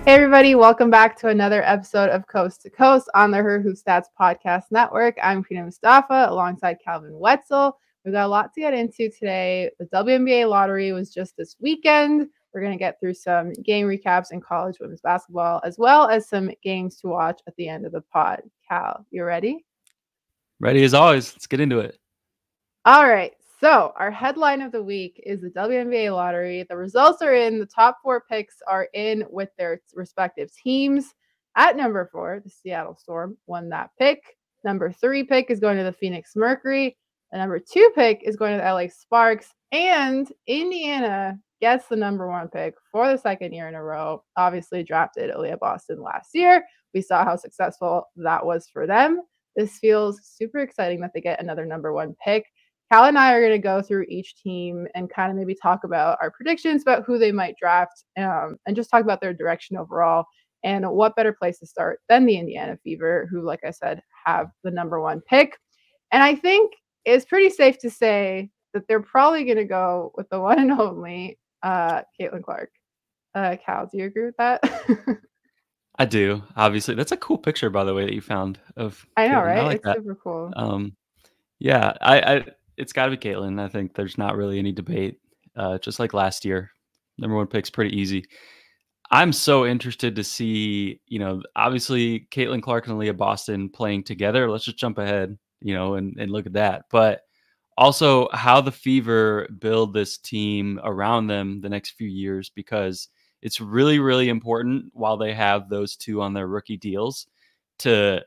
Hey everybody, welcome back to another episode of Coast to Coast on the Her Who Stats podcast network. I'm Crina Mustafa alongside Calvin Wetzel. We've got a lot to get into today. The WNBA lottery was just this weekend. We're going to get through some game recaps in college women's basketball, as well as some games to watch at the end of the pod. Cal, you ready? Ready as always. Let's get into it. All right. So our headline of the week is the WNBA lottery. The results are in. The top 4 picks are in with their respective teams. At number 4, the Seattle Storm won that pick. Number 3 pick is going to the Phoenix Mercury. The number 2 pick is going to the LA Sparks. And Indiana gets the number 1 pick for the second year in a row. Obviously drafted Aaliyah Boston last year. We saw how successful that was for them. This feels super exciting that they get another number 1 pick. Cal and I are going to go through each team and kind of maybe talk about our predictions about who they might draft and just talk about their direction overall. And what better place to start than the Indiana Fever, who, like I said, have the number 1 pick. And I think it's pretty safe to say that they're probably going to go with the one and only Caitlin Clark. Cal, do you agree with that? I do. Obviously, that's a cool picture, by the way, that you found of. I know, Caitlin. right? I like It's that. super cool. Yeah, I it's got to be Caitlin. I think there's not really any debate. Just like last year, number 1 pick's pretty easy. I'm so interested to see, obviously Caitlin Clark and Aaliyah Boston playing together. Let's just jump ahead, and look at that. But also how the Fever build this team around them the next few years, because it's really, really important while they have those 2 on their rookie deals to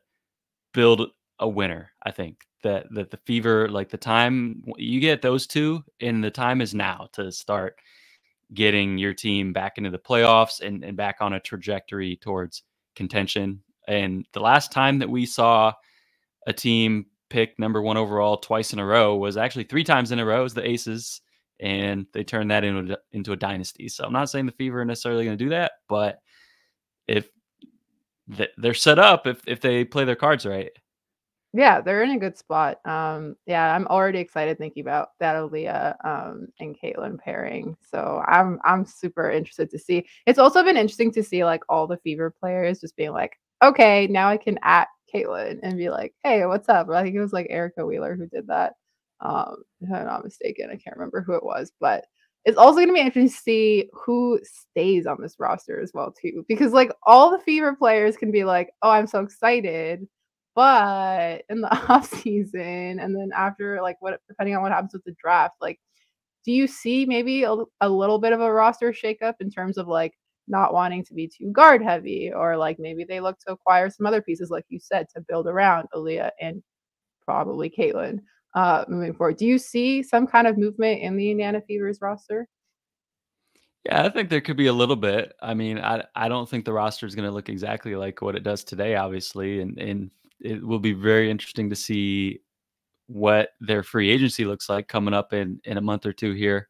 build a winner. I think that the Fever, like the time you get those 2, and the time is now to start getting your team back into the playoffs and back on a trajectory towards contention. And the last time that we saw a team pick number 1 overall twice in a row was actually 3 times in a row as the Aces, and they turned that into a dynasty. So I'm not saying the Fever are necessarily going to do that, but if they're set up, if they play their cards right. Yeah, they're in a good spot. Yeah, I'm already excited thinking about that Aaliyah and Caitlin pairing. So I'm super interested to see. It's also been interesting to see like all the Fever players just being like, okay, now I can at Caitlin and be like, hey, what's up? I think it was like Erica Wheeler who did that. If I'm not mistaken, I can't remember who it was, but it's also going to be interesting to see who stays on this roster as well too, because like all the Fever players can be like, oh, I'm so excited. But in the off season, and then after, like, what, depending on what happens with the draft, like, do you see maybe a little bit of a roster shakeup in terms of like not wanting to be too guard heavy, or like maybe they look to acquire some other pieces, like you said, to build around Aaliyah and probably Caitlin moving forward? Do you see some kind of movement in the Indiana Fever's roster? Yeah, I think there could be a little bit. I mean, I don't think the roster is going to look exactly like what it does today, obviously, and it will be very interesting to see what their free agency looks like coming up in a month or 2 here.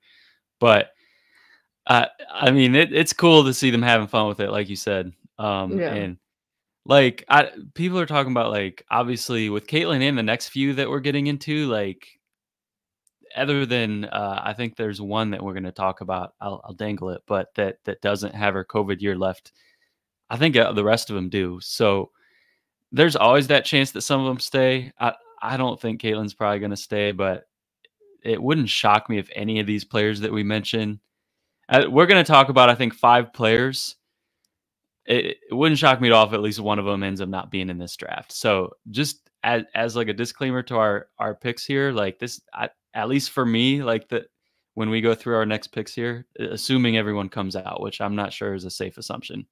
But I mean, it's cool to see them having fun with it, like you said. Yeah. And like people are talking about, like, obviously with Caitlin in the next few that we're getting into, like, other than I think there's one that we're going to talk about. I'll dangle it, but that doesn't have her COVID year left. I think the rest of them do. So there's always that chance that some of them stay. I don't think Caitlin's probably going to stay, but it wouldn't shock me if any of these players that we mentioned. We're going to talk about, I think, 5 players. It wouldn't shock me at all if at least one of them ends up not being in this draft. So just as like a disclaimer to our picks here, like this, at least for me, like when we go through our next picks here, assuming everyone comes out, which I'm not sure is a safe assumption.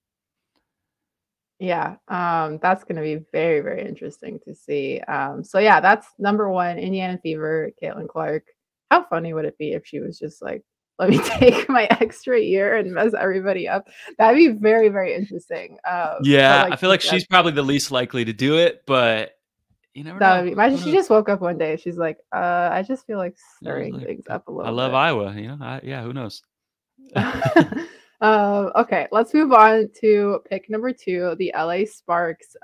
Yeah, that's going to be very, very interesting to see. So yeah, that's number 1, Indiana Fever, Caitlin Clark. How funny would it be if she was just like, let me take my extra year and mess everybody up? That'd be very, very interesting. Yeah, like I feel like she's probably the least likely to do it, but you never know. Imagine she just woke up one day. She's like, I just feel like stirring Like, things up a little I love bit. Iowa, yeah, who knows? Okay, let's move on to pick number 2, the LA Sparks.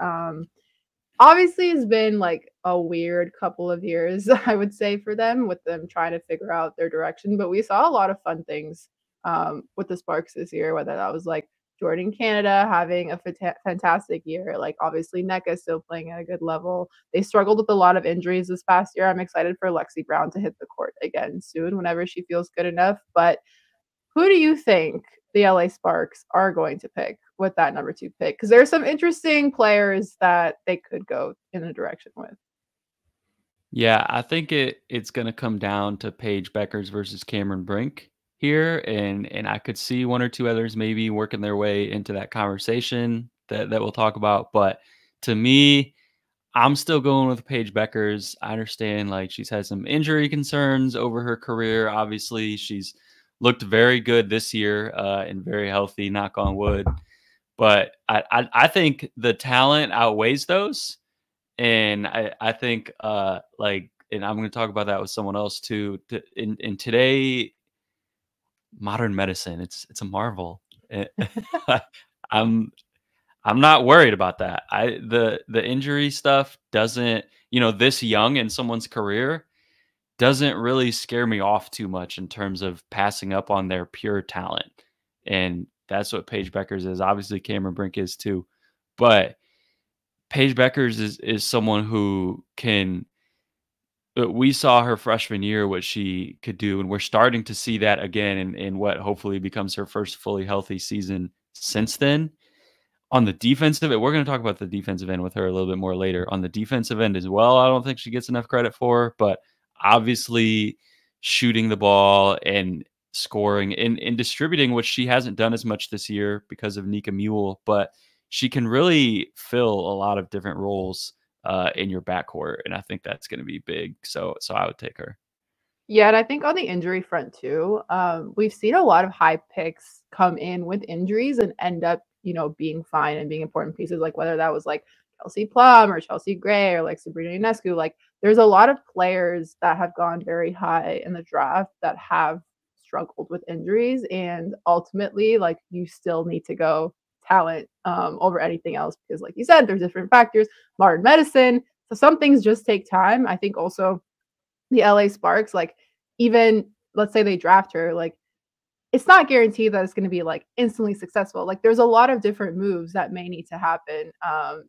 Obviously, it's been like a weird couple of years, I would say, for them, with them trying to figure out their direction. But we saw a lot of fun things with the Sparks this year, whether that was like Jordan Canada having a fantastic year. Like obviously Nneka still playing at a good level. They struggled with a lot of injuries this past year. I'm excited for Lexi Brown to hit the court again soon whenever she feels good enough. But who do you think the LA Sparks are going to pick with that number 2 pick? Because there's some interesting players that they could go in a direction with. Yeah, I think it's gonna come down to Paige Bueckers versus Cameron Brink here, and I could see one or two others maybe working their way into that conversation that we'll talk about. But to me, I'm still going with Paige Bueckers. I understand like she's had some injury concerns over her career. Obviously, she's looked very good this year and very healthy, knock on wood. But I think the talent outweighs those. And I think like, and I'm going to talk about that with someone else too. In today, modern medicine, it's a marvel. I'm I'm not worried about that. The injury stuff doesn't, this young in someone's career doesn't really scare me off too much in terms of passing up on their pure talent. And that's what Paige Bueckers is. Obviously, Cameron Brink is too. But Paige Bueckers is someone who can. We saw her freshman year what she could do, and we're starting to see that again in what hopefully becomes her first fully healthy season since then. On the defensive end, we're going to talk about the defensive end with her a little bit more later. On the defensive end as well, I don't think she gets enough credit for, but obviously shooting the ball and scoring and distributing, which she hasn't done as much this year because of Nika Mule, but she can really fill a lot of different roles in your backcourt, and I think that's going to be big. So I would take her. Yeah, and I think on the injury front too, we've seen a lot of high picks come in with injuries and end up, being fine and being important pieces. Like whether that was like Kelsey Plum or Chelsea Gray or like Sabrina Ionescu. Like there's a lot of players that have gone very high in the draft that have struggled with injuries, and ultimately, like you still need to go talent over anything else because, like you said, there's different factors, modern medicine. So some things just take time. I think also the LA Sparks, like even let's say they draft her, like it's not guaranteed that it's going to be like instantly successful. Like there's a lot of different moves that may need to happen.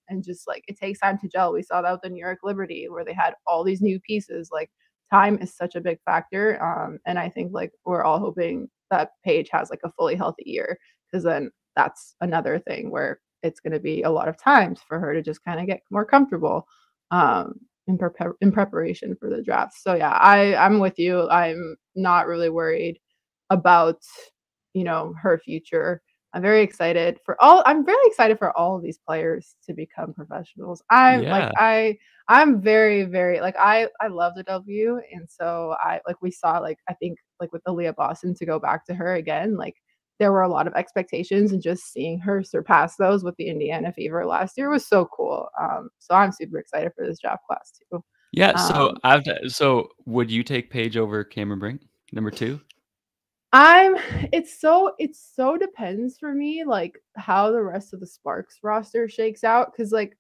And just like it takes time to gel. We saw that with the New York Liberty where they had all these new pieces. Like time is such a big factor. And I think like we're all hoping that Paige has like a fully healthy year, because then that's another thing where it's going to be a lot of times for her to just kind of get more comfortable. In preparation for the draft. So yeah, I'm with you. I'm not really worried about her future. I'm very excited for all of these players to become professionals. Yeah. I'm very, very like I love the W, and so we saw like I think like with Aaliyah Boston, to go back to her again, like there were a lot of expectations, and just seeing her surpass those with the Indiana Fever last year was so cool. So I'm super excited for this draft class too. Yeah. So would you take Paige over Cameron Brink, number 2? It so depends for me, like how the rest of the Sparks roster shakes out. Cause like,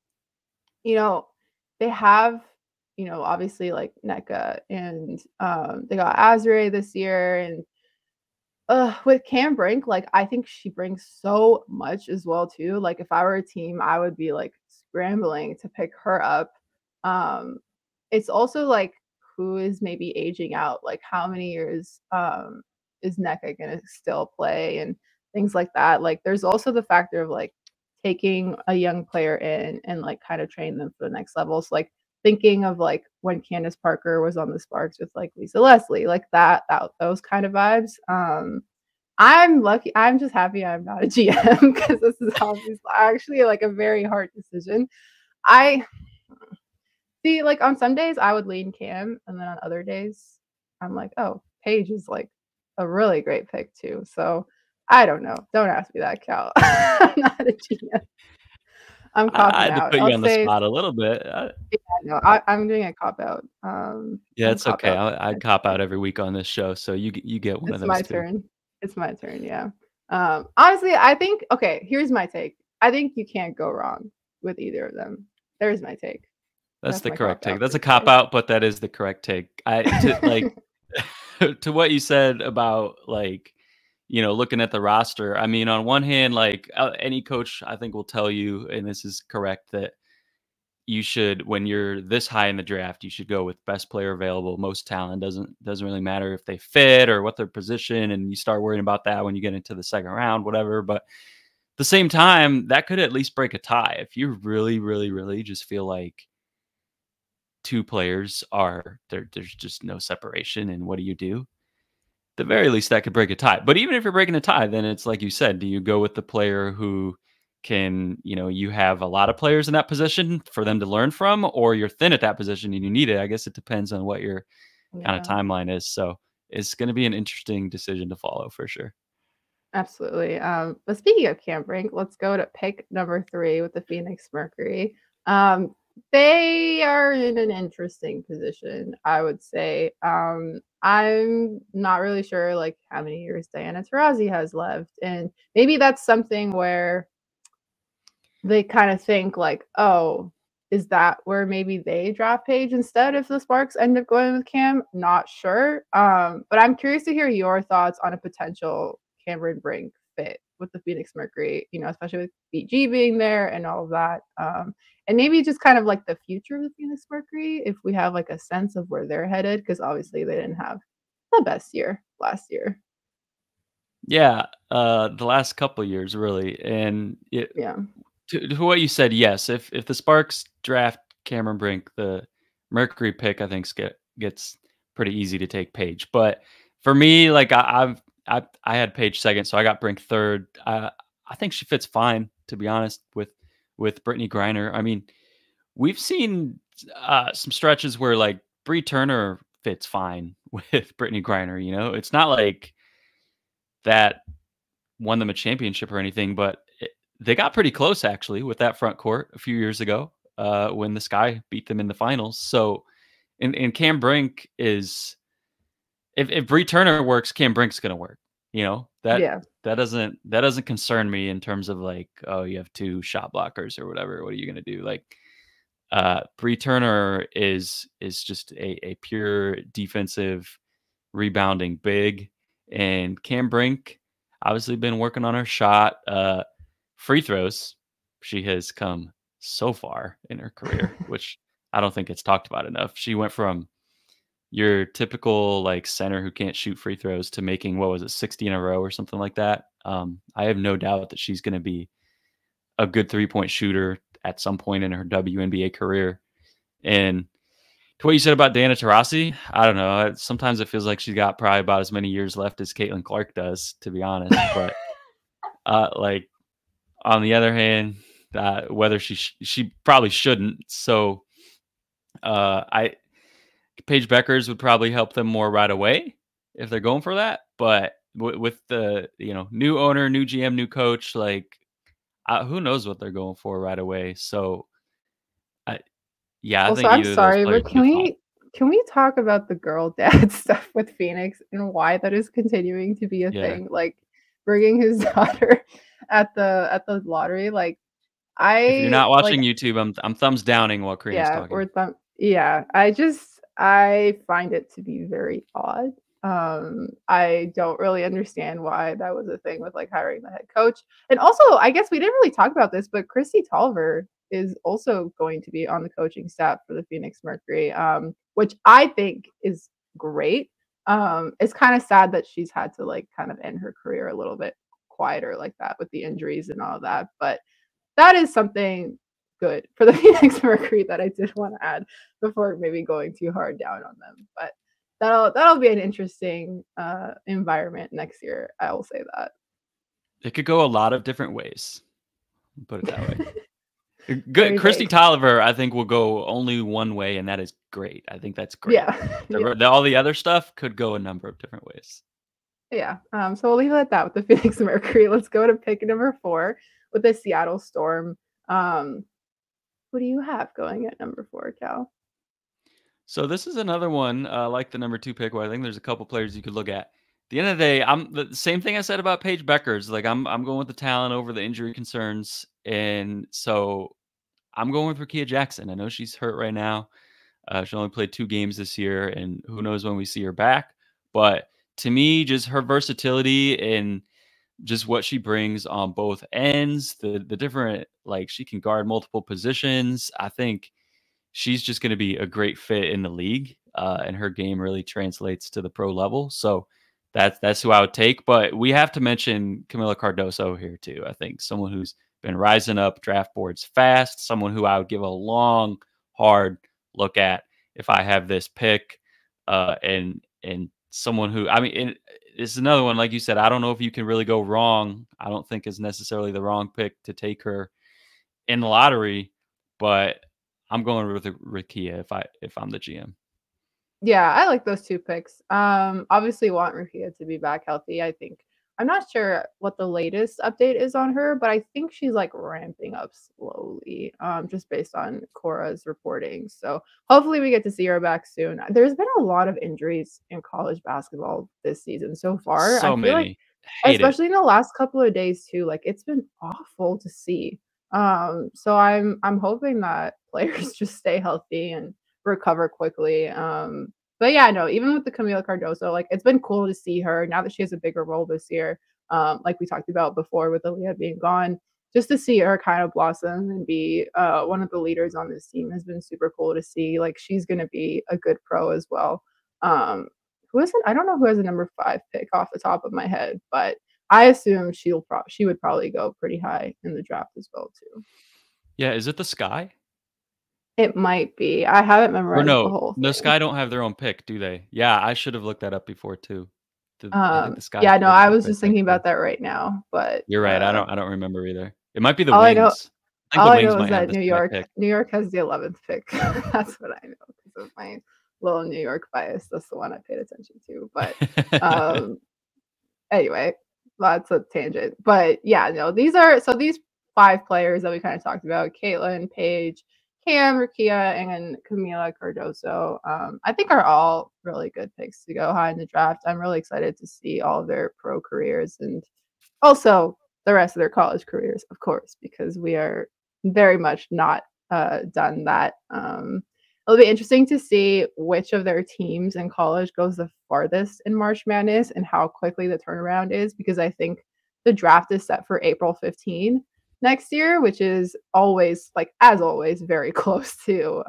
they have, obviously like Nneka and they got Azure this year, and with Cam Brink, like I think she brings so much as well too. Like if I were a team, I would be like scrambling to pick her up. It's also like who is maybe aging out, like how many years is Nneka gonna still play and things like that. Like there's also the factor of like taking a young player in and like kind of train them for the next level. So like thinking of like when Candace Parker was on the Sparks with like Lisa Leslie, like those kind of vibes. I'm lucky. I'm just happy I'm not a GM because this is obviously actually like a very hard decision. I see, like on some days I would lean Cam, and then on other days I'm like, oh, Paige is like a really great pick too. So I don't know. Don't ask me that, Cal. I'm not a GM. I'm I copping had to out. put you I'll on the say, spot a little bit. yeah, no, I'm doing a cop out. Yeah, I'm it's cop okay. out. I cop out every week on this show, so you get one of It's those my too. turn. It's my turn. Yeah. Honestly, I think okay. Here's my take. I think you can't go wrong with either of them. There's my take. That's the My correct cop take. out That's for a cop today. out, but that is the correct take. Like to what you said about like looking at the roster, I mean, on one hand, like any coach, I think will tell you, and this is correct, that you should, when you're this high in the draft, you should go with best player available, most talent. Doesn't really matter if they fit or what their position, and you start worrying about that when you get into the second round, whatever. But at the same time, that could at least break a tie if you really, really, really just feel like two players are there. There's just no separation, and what do you do? The very least that could break a tie. But even if you're breaking a tie, then it's like you said, do you go with the player who can, you have a lot of players in that position for them to learn from, or you're thin at that position and you need it? I guess it depends on what your kind of Yeah, timeline is. So it's going to be an interesting decision to follow for sure. absolutely. But speaking of Cam Brink, let's go to pick number 3 with the Phoenix Mercury. They are in an interesting position, I would say. I'm not really sure like how many years Diana Taurasi has left, and maybe that's something where they kind of think like, oh, is that where maybe they draft Paige instead if the Sparks end up going with Cam? Not sure. But I'm curious to hear your thoughts on a potential Cameron Brink fit with the Phoenix Mercury, especially with BG being there and all of that. And maybe just kind of like the future of the Phoenix Mercury, if we have like a sense of where they're headed, because obviously they didn't have the best year last year. Yeah, the last couple of years really, and Yeah. to what you said, yes. If the Sparks draft Cameron Brink, the Mercury pick, I think gets pretty easy to take Paige. But for me, like I had Paige second, so I got Brink third. I think she fits fine, to be honest, with Brittany Griner. I mean, we've seen some stretches where like Bree Turner fits fine with Brittany Griner. It's not like that won them a championship or anything, but they got pretty close actually with that front court a few years ago when the Sky beat them in the finals. So, and Cam Brink is, if Bree Turner works, Cam Brink's going to work. That Yeah. that doesn't concern me in terms of like, oh, you have two shot blockers or whatever. What are you going to do? Like, Bree Turner is just a pure defensive rebounding big, and Cam Brink obviously been working on her shot. Free throws, she has come so far in her career, which I don't think it's talked about enough. She went from your typical like center who can't shoot free throws to making, what was it, 60 in a row or something like that. I have no doubt that she's going to be a good 3-point shooter at some point in her WNBA career. And to what you said about Diana Taurasi, I don't know. Sometimes it feels like she's got probably about as many years left as Caitlin Clark does, to be honest. But like on the other hand, whether she probably shouldn't. So I Paige Bueckers would probably help them more right away if they're going for that. But with the new owner, new GM, new coach, like who knows what they're going for right away. So I Also, think I'm either of those sorry, players but would can be fine. we talk about the girl dad stuff with Phoenix and why that is continuing to be a Yeah. thing? Like bringing his daughter at the lottery. Like If you're I not like watching YouTube, I'm thumbs downing while Crina's yeah, talking. yeah. I find it to be very odd. I don't really understand why that was a thing with like hiring the head coach. And also, I guess we didn't really talk about this, but Christy Tolliver is also going to be on the coaching staff for the Phoenix Mercury, which I think is great. It's kind of sad that she's had to like kind of end her career a little bit quieter like that with the injuries and all of that. But that is something good for the Phoenix Mercury that I did want to add before maybe going too hard down on them. But that'll be an interesting environment next year. I will say that. It could go a lot of different ways. Put it that way. What do Good. you Christy think? Tolliver, I think, will go only one way, and that is great. I think that's great. Yeah, yeah, All the other stuff could go a number of different ways. yeah. So we'll leave it at that with the Phoenix Mercury. Let's go to pick number 4 with the Seattle Storm. What do you have going at number 4, Cal? So this is another one like the number 2 pick, where I think there's a couple players you could look at. At the end of the day, I'm the same thing I said about Paige Bueckers. Like I'm going with the talent over the injury concerns, and so I'm going with Rickea Jackson. I know she's hurt right now. She only played 2 games this year, and who knows when we see her back. But to me, just her versatility and just what she brings on both ends, the different, like, she can guard multiple positions. I think she's just going to be a great fit in the league, and her game really translates to the pro level. So that's who I would take. But we have to mention Kamilla Cardoso here too. I think someone who's been rising up draft boards fast, someone who I would give a long, hard look at if I have this pick, and someone who, I mean, it's another one, like you said, I don't know if you can really go wrong. I don't think is necessarily the wrong pick to take her in the lottery, but I'm going with Rickea if I'm the GM. Yeah, I like those 2 picks. Obviously want Rickea to be back healthy. I think I'm not sure what the latest update is on her, but I think she's like ramping up slowly, just based on Cora's reporting. So hopefully we get to see her back soon. There's been a lot of injuries in college basketball this season so far. I So feel like, many. Hate it. especially in the last couple of days too, like it's been awful to see. So I'm hoping that players just stay healthy and recover quickly. But yeah, no, even with the Kamilla Cardoso, like it's been cool to see her now that she has a bigger role this year. Like we talked about before with Aaliyah being gone, just to see her kind of blossom and be one of the leaders on this team has been super cool to see. Like she's gonna be a good pro as well. Who is it? I don't know who has a number 5 pick off the top of my head, but I assume she would probably go pretty high in the draft as well too. Yeah, is it the Sky? It might be. I haven't Or memorized the whole no, thing. Sky don't have their own pick, do they? Yeah, I should have looked that up before too. I think the Sky Yeah, no, still have I their was pick just thinking actually. about that right now, but You're right. I don't remember either. It might be the all I know Wings. I think all the I Wings know is might have that the Sky pick. New York has the 11th pick. That's what I know because of my little New York bias. That's the one I paid attention to. But um, anyway, that's a tangent. But yeah, no, these 5 players that we kind of talked about: Caitlin, Paige, Cam, Rickea, and Kamilla Cardoso. I think are all really good picks to go high in the draft. I'm really excited to see all of their pro careers and also the rest of their college careers, of course, because we are very much not done that. It'll be interesting to see which of their teams in college goes the farthest in March Madness and how quickly the turnaround is, because I think the draft is set for April 15 next year, which is always, like, as always, very close to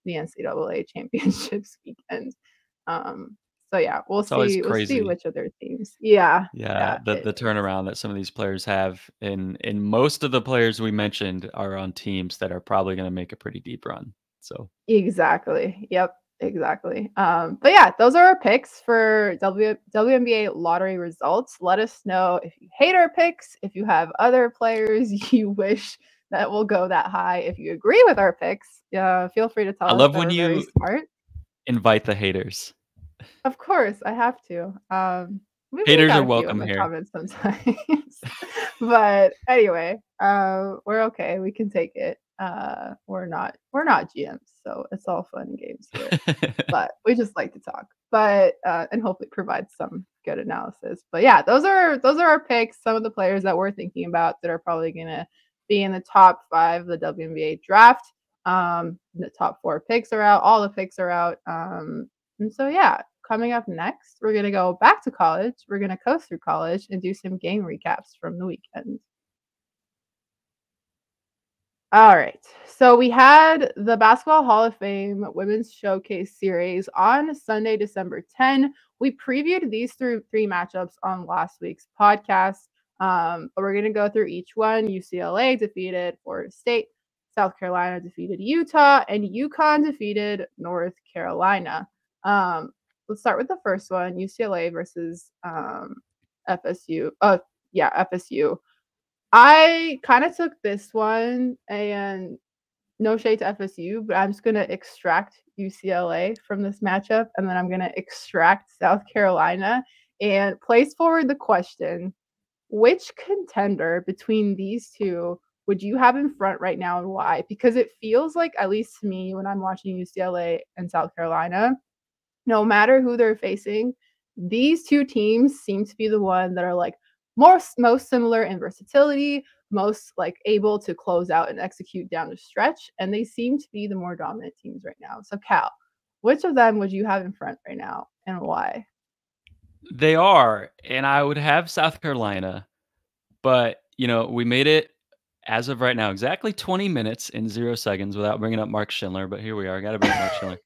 the NCAA championships weekend. So yeah, It's always we'll see crazy. which of their teams. Yeah. Yeah, Yeah. the turnaround that some of these players have, and most of the players we mentioned are on teams that are probably gonna make a pretty deep run. So Exactly. Yep, exactly. But yeah, those are our picks for WNBA lottery results. Let us know if you hate our picks, if you have other players you wish that will go that high. If you agree with our picks, feel free to tell I us love that when we're very you smart. invite the haters. Of course, I have to. We Haters got are a few in welcome the here. comments sometimes. But anyway, we're okay. We can take it. We're not GMs, so it's all fun and games here. But we just like to talk. But and hopefully provide some good analysis. But yeah, those are our picks. Some of the players that we're thinking about that are probably gonna be in the top 5 of the WNBA draft. The top 4 picks are out. All the picks are out. And so yeah, coming up next, we're gonna go back to college. We're gonna coast through college and do some game recaps from the weekend. All right. So we had the Basketball Hall of Fame Women's Showcase Series on Sunday, December 10. We previewed these three matchups on last week's podcast, but we're going to go through each one. UCLA defeated Florida State, South Carolina defeated Utah, and UConn defeated North Carolina. Let's start with the first one, UCLA versus FSU. FSU. I kind of took this one, and no shade to FSU, but I'm just going to extract UCLA from this matchup, and then I'm going to extract South Carolina and place forward the question, which contender between these two would you have in front right now and why? Because it feels like, at least to me, when I'm watching UCLA and South Carolina, no matter who they're facing, these two teams seem to be the one that are like most similar in versatility, most like able to close out and execute down the stretch, and they seem to be the more dominant teams right now. So Cal, which of them would you have in front right now and why? They are, and I would have South Carolina, but, we made it, as of right now, exactly 20 minutes and 0 seconds without bringing up Mark Schindler, but here we are, gotta bring up Mark Schindler.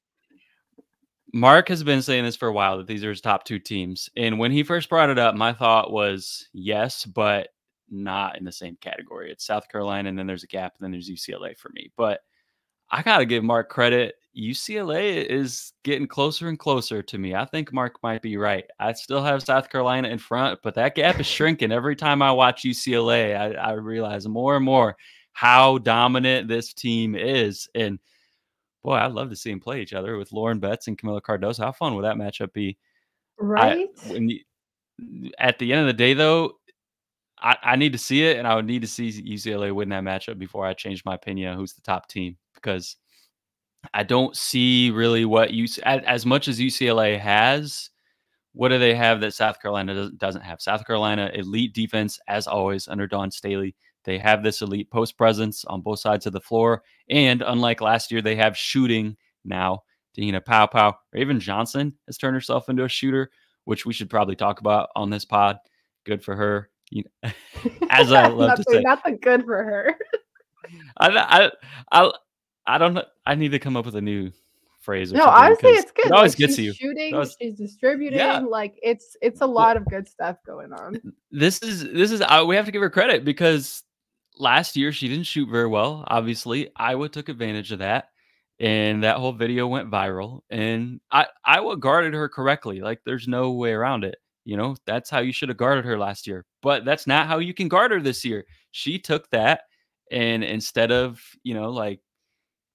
Mark has been saying this for a while, that these are his top 2 teams, and when he first brought it up, my thought was, yes, but not in the same category. It's South Carolina, and then there's a gap, and then there's UCLA for me, but I gotta give Mark credit. UCLA is getting closer and closer to me. I think Mark might be right. I still have South Carolina in front, but that gap is shrinking. Every time I watch UCLA, I realize more and more how dominant this team is. And boy, I'd love to see them play each other with Lauren Betts and Kamilla Cardoso. How fun would that matchup be? I Right? when you, At the end of the day, though, I need to see it, and I would need to see UCLA win that matchup before I change my opinion on who's the top team, because I don't see really what as much as UCLA has. What do they have that South Carolina doesn't have? South Carolina, elite defense, as always, under Dawn Staley. They have this elite post presence on both sides of the floor. And unlike last year, they have shooting now. Dina Pow, Raven Johnson has turned herself into a shooter, which we should probably talk about on this pod. Good for her. As I love to say. Not the good for her. I don't know. I need to come up with a new phrase. No, honestly, it's good. It always like, gets you. Shooting, she's distributing. Yeah. Like it's a lot of good stuff going on. This is we have to give her credit, because last year she didn't shoot very well. Obviously, Iowa took advantage of that, and that whole video went viral. And Iowa guarded her correctly. Like, there's no way around it. That's how you should have guarded her last year. But that's not how you can guard her this year. She took that, and instead of like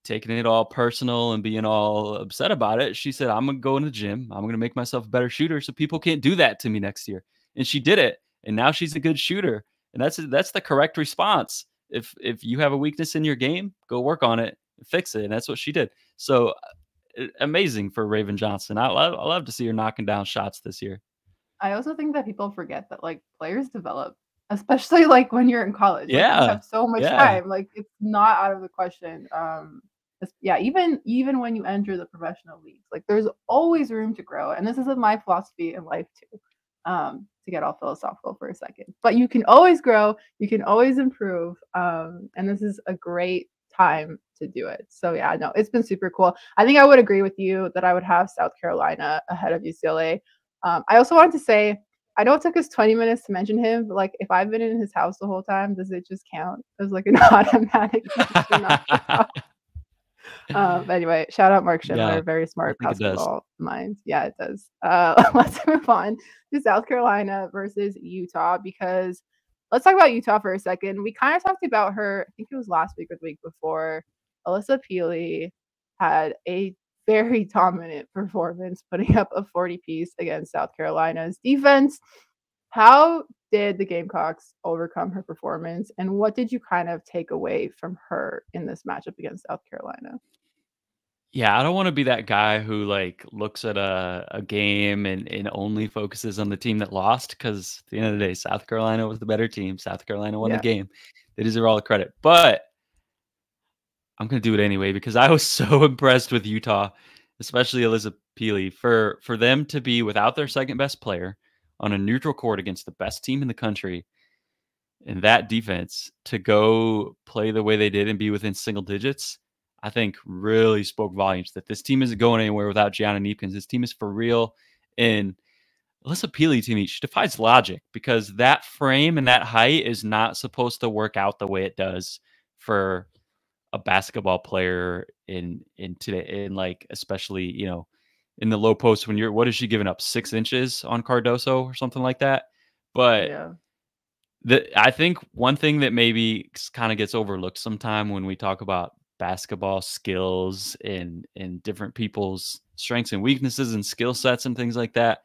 taking it all personal and being all upset about it, she said, I'm going to go in the gym. I'm going to make myself a better shooter so people can't do that to me next year. And she did it. And now she's a good shooter. And that's the correct response. If you have a weakness in your game, go work on it and fix it. And that's what she did. So amazing for Raven Johnson. I love to see her knocking down shots this year. I also think that people forget that like players develop, especially like when you're in college. Yeah. Like, you have so much time. Like, it's not out of the question. Even when you enter the professional leagues, like there's always room to grow. And this is my philosophy in life too. To get all philosophical for a second, but you can always grow, you can always improve. And this is a great time to do it. So yeah, no, it's been super cool. I think I would agree with you that I would have South Carolina ahead of UCLA. I also wanted to say, I know it took us 20 minutes to mention him, but like if I've been in his house the whole time, does it just count as like an automatic? Anyway, shout out Mark Schindler, very smart basketball mind. Yeah, it does. Let's move on to South Carolina versus Utah, because let's talk about Utah for a second. We kind of talked about her, I think it was last week or the week before. Alyssa Peely had a very dominant performance, putting up a 40-piece against South Carolina's defense. How did the Gamecocks overcome her performance, and what did you kind of take away from her in this matchup against South Carolina? Yeah, I don't want to be that guy who like looks at a game and only focuses on the team that lost, because at the end of the day, South Carolina was the better team. South Carolina won the game. They deserve all the credit. But I'm going to do it anyway, because I was so impressed with Utah, especially Alyssa Peely, for them to be without their second best player on a neutral court against the best team in the country, and that defense to go play the way they did and be within single digits. I think really spoke volumes that this team isn't going anywhere without Gianna Neepkins. This team is for real. And Alyssa Peely, to me, she defies logic, because that frame and that height is not supposed to work out the way it does for a basketball player in today, in like, especially, in the low post, when what is she giving up, 6 inches on Cardoso or something like that? But yeah. I think one thing that maybe kind of gets overlooked sometime when we talk about basketball skills and different people's strengths and weaknesses and skill sets and things like that,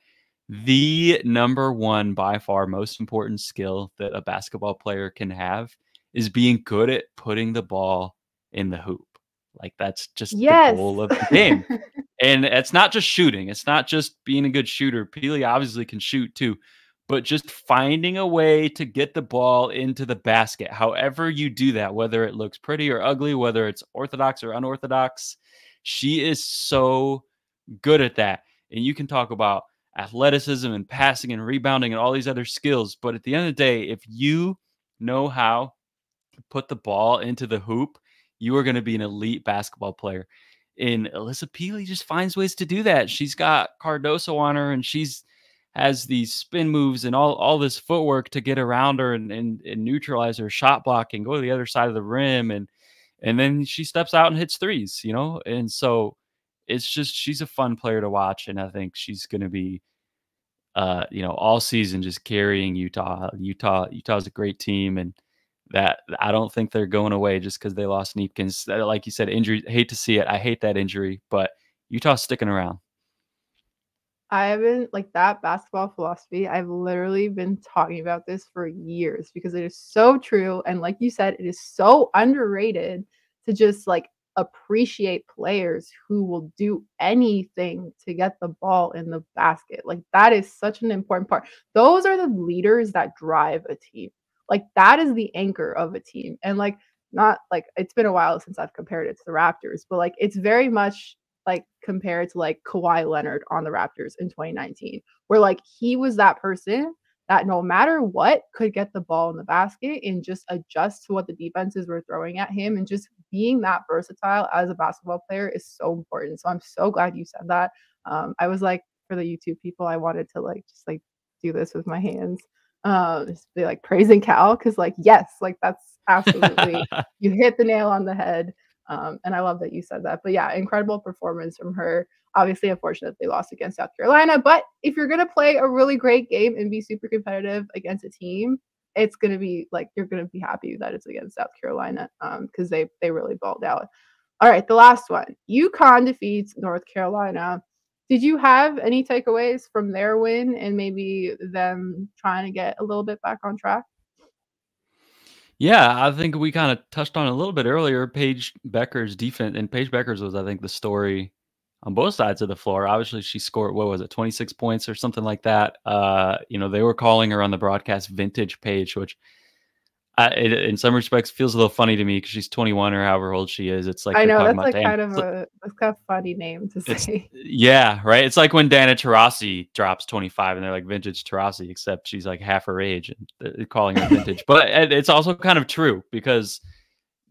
the number one, by far, most important skill that a basketball player can have is being good at putting the ball in the hoop. Like, that's just the goal of the game. And it's not just shooting. It's not just being a good shooter. Peely obviously can shoot too, but just finding a way to get the ball into the basket. However you do that, whether it looks pretty or ugly, whether it's orthodox or unorthodox, she is so good at that. And you can talk about athleticism and passing and rebounding and all these other skills. But at the end of the day, if you know how to put the ball into the hoop, you are going to be an elite basketball player. And Alyssa Peely just finds ways to do that. She's got Cardoso on her, and she's has these spin moves and all this footwork to get around her and neutralize her shot block and go to the other side of the rim. And then she steps out and hits threes, you know? And so it's just, she's a fun player to watch. And I think she's going to be, you know, all season just carrying Utah. Utah's a great team. And that I don't think they're going away just because they lost Neepkins. Like you said, injury, hate to see it. I hate that injury, but Utah's sticking around. I haven't like that basketball philosophy. I've literally been talking about this for years because it is so true. And like you said, it is so underrated to just like appreciate players who will do anything to get the ball in the basket. Like that is such an important part. Those are the leaders that drive a team. Like that is the anchor of a team. And like not like it's been a while since I've compared it to the Raptors, but like it's very much like compared to like Kawhi Leonard on the Raptors in 2019, where like he was that person that no matter what could get the ball in the basket and just adjust to what the defenses were throwing at him. And just being that versatile as a basketball player is so important. So I'm so glad you said that. I was like, for the YouTube people, I wanted to like just like do this with my hands, just be like praising Cal because like yes, like that's absolutely you hit the nail on the head. And I love that you said that. But yeah, incredible performance from her. Obviously, unfortunate they lost against South Carolina. But if you're going to play a really great game and be super competitive against a team, it's going to be like you're going to be happy that it's against South Carolina because they really balled out. All right, the last one. UConn defeats North Carolina. Did you have any takeaways from their win and maybe them trying to get a little bit back on track? Yeah, I think we kind of touched on it a little bit earlier. Paige Bueckers' defense, and Paige Bueckers was, I think, the story on both sides of the floor. Obviously, she scored, what was it, 26 points or something like that. You know, they were calling her on the broadcast vintage Paige, which in some respects feels a little funny to me because she's 21 or however old she is. It's like I they're know talking that's about, like damn, kind of a funny name to say. yeah, right. It's like when Dana Taurasi drops 25 and they're like vintage Taurasi, except she's like half her age and they're calling her vintage. But it's also kind of true because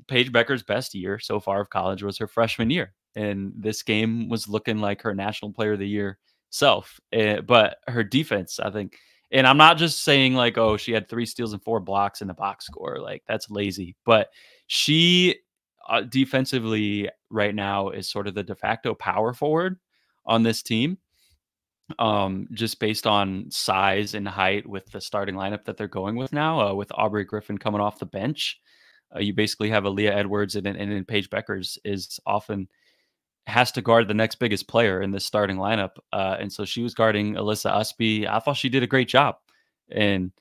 Paige Bueckers' best year so far of college was her freshman year. And this game was looking like her National Player of the Year self. But her defense, I think, and I'm not just saying like, oh, she had 3 steals and 4 blocks in the box score. Like that's lazy. But she defensively right now is sort of the de facto power forward on this team. Just based on size and height with the starting lineup that they're going with now, with Aubrey Griffin coming off the bench. You basically have Aaliyah Edwards and then Paige Bueckers is often has to guard the next biggest player in this starting lineup. And so she was guarding Alyssa Usby. I thought she did a great job. And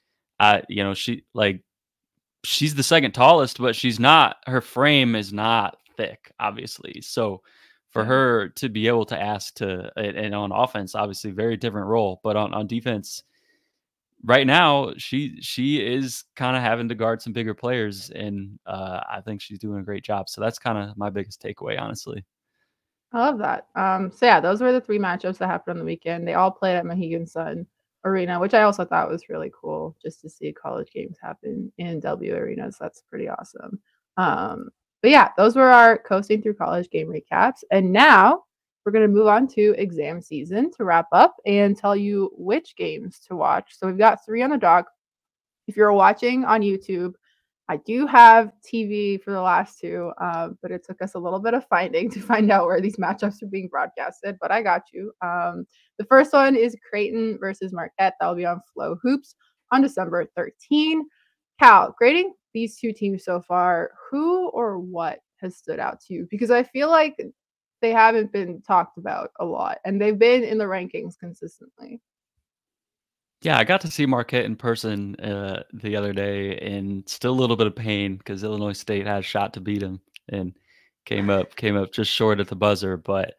you know, she's the second tallest, but she's not, her frame is not thick, obviously. So for her to be able to ask to, and on offense, obviously very different role, but on defense, right now, she is kind of having to guard some bigger players, and I think she's doing a great job. So that's kind of my biggest takeaway, honestly. I love that. So yeah, those were the 3 matchups that happened on the weekend. They all played at Mohegan Sun Arena, which I also thought was really cool just to see college games happen in W arenas. That's pretty awesome. But yeah, those were our coasting through college game recaps. And now we're going to move on to exam season to wrap up and tell you which games to watch. So we've got 3 on the dock. If you're watching on YouTube, I do have TV for the last 2, but it took us a little bit of finding to find out where these matchups are being broadcasted, but I got you. The first one is Creighton versus Marquette. That'll be on Flow Hoops on December 13. Cal, grading these 2 teams so far, who or what has stood out to you? Because I feel like they haven't been talked about a lot, and they've been in the rankings consistently. Yeah, I got to see Marquette in person the other day, and still a little bit of pain because Illinois State had a shot to beat them and came up just short at the buzzer. But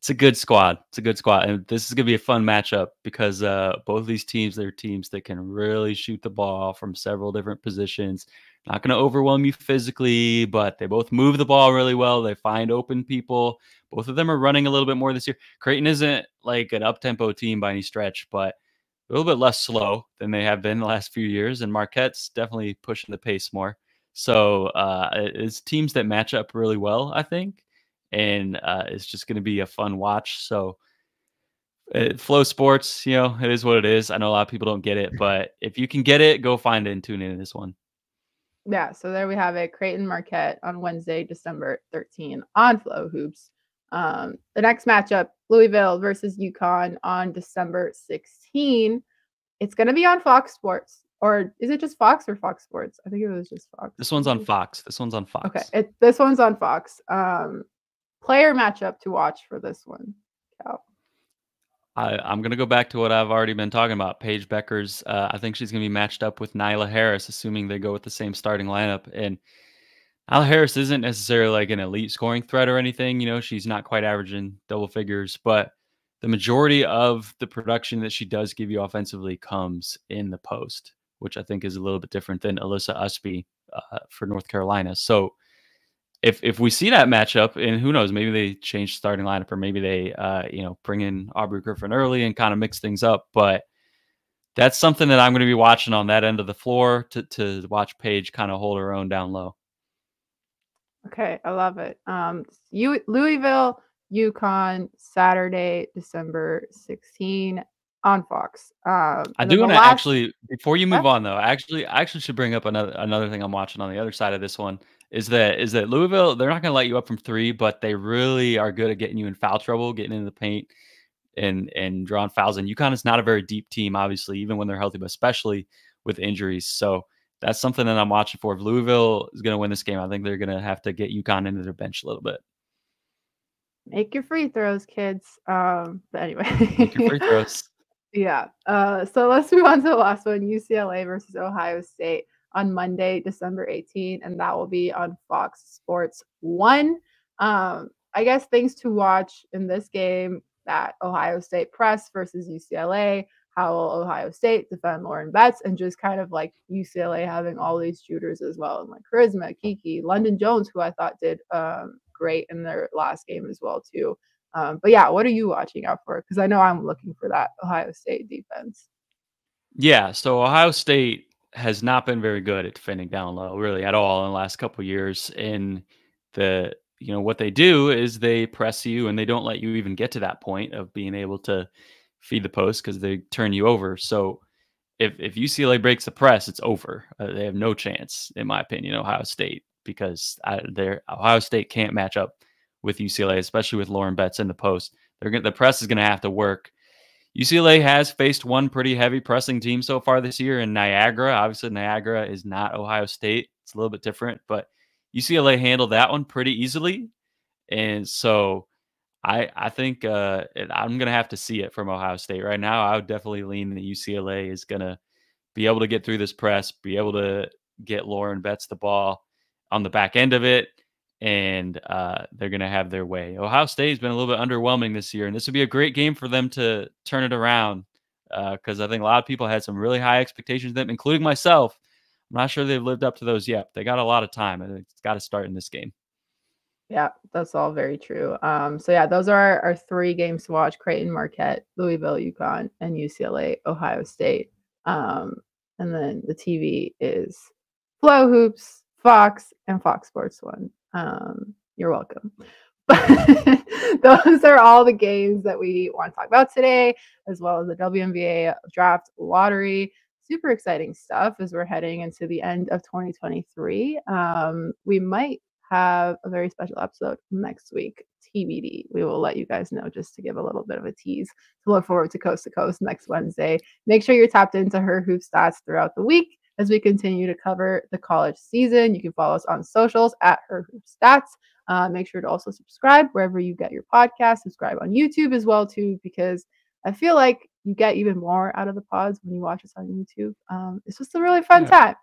It's a good squad. It's a good squad, and this is gonna be a fun matchup because both of these teams, they're teams that can really shoot the ball from several different positions. Not gonna overwhelm you physically, but they both move the ball really well. They find open people. Both of them are running a little bit more this year. Creighton isn't like an up-tempo team by any stretch, but a little bit less slow than they have been the last few years, and Marquette's definitely pushing the pace more. So it's teams that match up really well, I think, and it's just going to be a fun watch. So Flow Sports, it is what it is. I know a lot of people don't get it, but if you can get it, go find it and tune in to this one. Yeah, so there we have it. Creighton Marquette on Wednesday, December 13 on Flow Hoops. The next matchup, Louisville versus UConn on December 16. It's going to be on Fox Sports. Or is it just Fox or Fox Sports? I think it was just Fox. This one's on Fox. This one's on Fox. Okay, this one's on Fox. Player matchup to watch for this one, Cal. I'm going to go back to what I've already been talking about. Paige Bueckers, I think she's going to be matched up with Nyla Harris, assuming they go with the same starting lineup. And Nyla Harris isn't necessarily like an elite scoring threat or anything. She's not quite averaging double figures, but the majority of the production that she does give you offensively comes in the post, which I think is a little bit different than Alyssa Usby for North Carolina. So if we see that matchup, and who knows, maybe they change starting lineup, or maybe they bring in Aubrey Griffin early and kind of mix things up. But that's something that I'm going to be watching on that end of the floor to watch Paige kind of hold her own down low. Okay, I love it. Louisville, UConn, Saturday, December 16 on Fox. I do want to actually, before you move on though, I actually should bring up another thing I'm watching on the other side of this one. Is that Louisville, they're not going to let you up from three, but they really are good at getting you in foul trouble, getting in the paint and drawing fouls. And UConn is not a very deep team, obviously, even when they're healthy, but especially with injuries. So that's something that I'm watching for. If Louisville is going to win this game, I think they're going to have to get UConn into their bench a little bit. Make your free throws, kids. But anyway. Make your free throws. Yeah. So let's move on to the last one, UCLA versus Ohio State on Monday, December 18, and that will be on Fox Sports 1. I guess things to watch in this game, that Ohio State press versus UCLA. How will Ohio State defend Lauren Betts, and just kind of like UCLA having all these shooters as well, and like Charisma, Kiki, London Jones, who I thought did great in their last game as well too. But yeah, what are you watching out for? Because I know I'm looking for that Ohio State defense. Yeah, so Ohio State has not been very good at defending down low, really at all in the last couple of years. And what they do is they press you, and they don't let you even get to that point of being able to feed the post because they turn you over. So if UCLA breaks the press, it's over. They have no chance, in my opinion, Ohio State, because Ohio State can't match up with UCLA, especially with Lauren Betts in the post. The press is going to have to work. UCLA has faced one pretty heavy pressing team so far this year in Niagara. Obviously, Niagara is not Ohio State. It's a little bit different, but UCLA handled that one pretty easily. And so I think I'm going to have to see it from Ohio State right now. I would definitely lean that UCLA is going to be able to get through this press, be able to get Lauren Betts the ball on the back end of it, and they're going to have their way. Ohio State has been a little bit underwhelming this year, and this would be a great game for them to turn it around because I think a lot of people had some really high expectations of them, including myself. I'm not sure they've lived up to those yet. They got a lot of time, and it's got to start in this game. Yeah, that's all very true. So yeah, those are our 3 games to watch: Creighton, Marquette, Louisville, UConn, and UCLA, Ohio State. And then the TV is Flow Hoops, Fox, and Fox Sports 1. You're welcome. But those are all the games that we want to talk about today, as well as the WNBA draft lottery. Super exciting stuff as we're heading into the end of 2023. We might have a very special episode next week, TBD. We will let you guys know, just to give a little bit of a tease to look forward to Coast next Wednesday. Make sure you're tapped into Her Hoop Stats throughout the week as we continue to cover the college season. You can follow us on socials at Her Hoop Stats. Make sure to also subscribe wherever you get your podcast. Subscribe on YouTube as well too, because I feel like you get even more out of the pods when you watch us on YouTube. It's just a really fun time.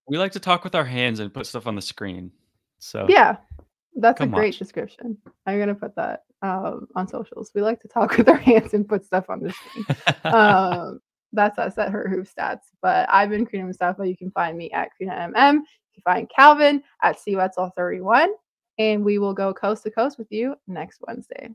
We like to talk with our hands and put stuff on the screen. So yeah, That's a Come great watch. description. I'm gonna put that on socials. We like to talk with our hands and put stuff on the screen. That's us at Her Hoop Stats. But I've been Crina Mustafa. You can find me at Crina MM. You can find Calvin at Wetzel 31, and we will go coast to coast with you next Wednesday.